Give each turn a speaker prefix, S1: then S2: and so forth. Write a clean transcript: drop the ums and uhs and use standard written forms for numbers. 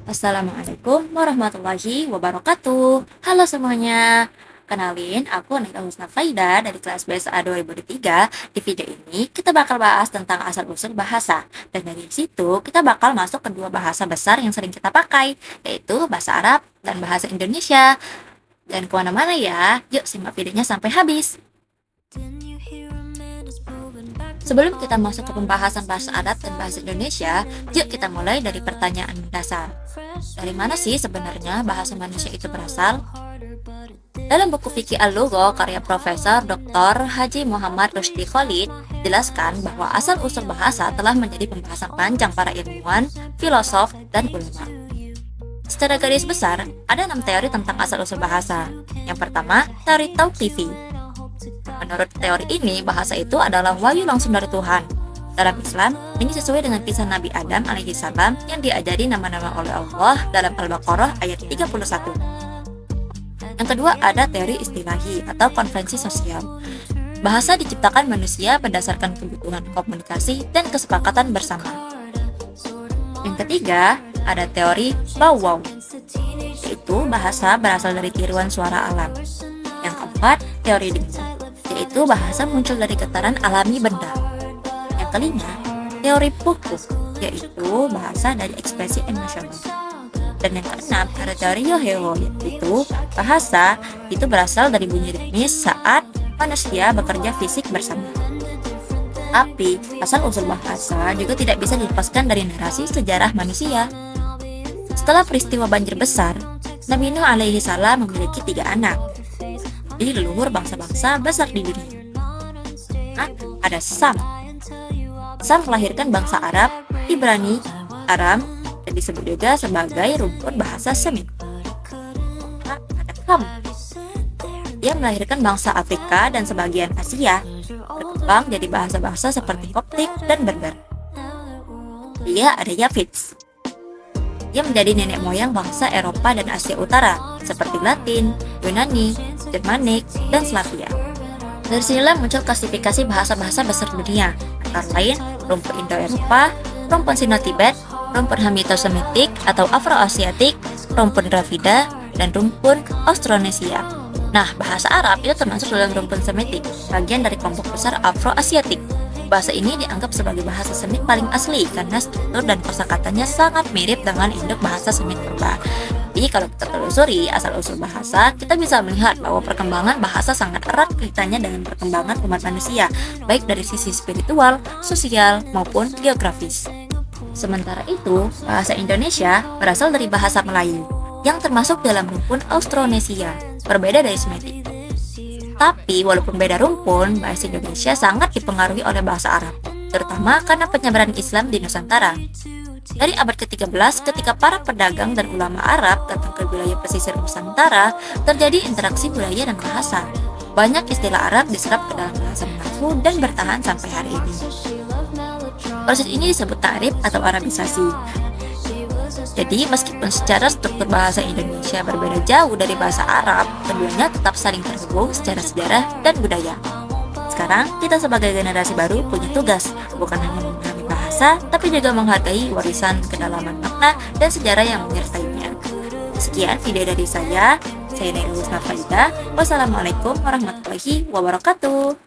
S1: Assalamualaikum warahmatullahi wabarakatuh. Halo semuanya. Kenalin, aku Nika Husna Faida dari kelas BSA 2003. Di video ini kita bakal bahas tentang asal-usul bahasa. Dan dari situ kita bakal masuk ke dua bahasa besar yang sering kita pakai, yaitu bahasa Arab dan bahasa Indonesia. Dan kemana-mana ya, yuk simak videonya sampai habis. Sebelum kita masuk ke pembahasan bahasa Arab dan bahasa Indonesia, yuk kita mulai dari pertanyaan dasar. Dari mana sih sebenarnya bahasa manusia itu berasal? Dalam buku Fikih Al-Lugha karya Profesor Dr. Haji Muhammad Rusdi Khalid, jelaskan bahwa asal-usul bahasa telah menjadi pembahasan panjang para ilmuwan, filosof, dan ulama. Secara garis besar, ada 6 teori tentang asal-usul bahasa. Yang pertama, teori tauqifi. Menurut teori ini, bahasa itu adalah wahyu langsung dari Tuhan. Dalam Islam, ini sesuai dengan kisah Nabi Adam alaihissalam yang diajari nama-nama oleh Allah dalam Al-Baqarah ayat 31. Yang kedua, ada teori istilahi atau konvensi sosial. Bahasa diciptakan manusia berdasarkan kebutuhan komunikasi dan kesepakatan bersama. Yang ketiga, ada teori Bow-wow, yaitu bahasa berasal dari tiruan suara alam. Yang keempat, teori dengung, yaitu bahasa muncul dari getaran alami benda. Yang kelima, teori Puh-puh, yaitu bahasa dari ekspresi emosional. Dan yang keenam, ada teori Yohewo, yaitu bahasa itu berasal dari bunyi ritmis saat manusia bekerja fisik bersama. Tapi, asal-usul bahasa juga tidak bisa dilepaskan dari narasi sejarah manusia. Setelah peristiwa banjir besar, Nabi Nuh alaihi salam memiliki 3 anak. Jadi leluhur bangsa-bangsa besar di dunia. Ada Sam. Sam melahirkan bangsa Arab, Ibrani, Aram, dan disebut juga sebagai rumpun bahasa Semit. Ada Ham. Dia melahirkan bangsa Afrika dan sebagian Asia, berkembang jadi bahasa-bahasa seperti Koptik dan Berber. Dia ada Yafits. Dia menjadi nenek moyang bangsa Eropa dan Asia Utara, seperti Latin, Yunani, Germanik, dan Slavia. Dari sinilah muncul klasifikasi bahasa-bahasa besar dunia, antara lain rumpun Indo-Eropa, rumpun Sino-Tibet, rumpun Hamito-Semitik atau Afro-Asiatik, rumpun Dravida, dan rumpun Austronesia. Nah, bahasa Arab itu termasuk dalam rumpun Semitik, bagian dari kelompok besar Afro-Asiatik. Bahasa ini dianggap sebagai bahasa Semit paling asli karena struktur dan kosakatanya sangat mirip dengan induk bahasa Semit purba. Jadi kalau kita telusuri asal-usul bahasa, kita bisa melihat bahwa perkembangan bahasa sangat erat kaitannya dengan perkembangan umat manusia, baik dari sisi spiritual, sosial, maupun geografis. Sementara itu, bahasa Indonesia berasal dari bahasa Melayu, yang termasuk dalam rumpun Austronesia, berbeda dari Semitik. Tapi, walaupun beda rumpun, bahasa Indonesia sangat dipengaruhi oleh bahasa Arab, terutama karena penyebaran Islam di Nusantara. Dari abad ke-13, ketika para pedagang dan ulama Arab datang ke wilayah pesisir Nusantara, terjadi interaksi budaya dan bahasa. Banyak istilah Arab diserap ke dalam bahasa Melayu dan bertahan sampai hari ini. Proses ini disebut ta'rif atau Arabisasi. Jadi, meskipun secara struktur bahasa Indonesia berbeda jauh dari bahasa Arab, keduanya tetap saling terhubung secara sejarah dan budaya. Sekarang, kita sebagai generasi baru punya tugas, bukan hanya memahami bahasa, tapi juga menghargai warisan kedalaman makna dan sejarah yang menyertainya. Sekian video dari saya Nika Husna Faida. Wassalamualaikum warahmatullahi wabarakatuh.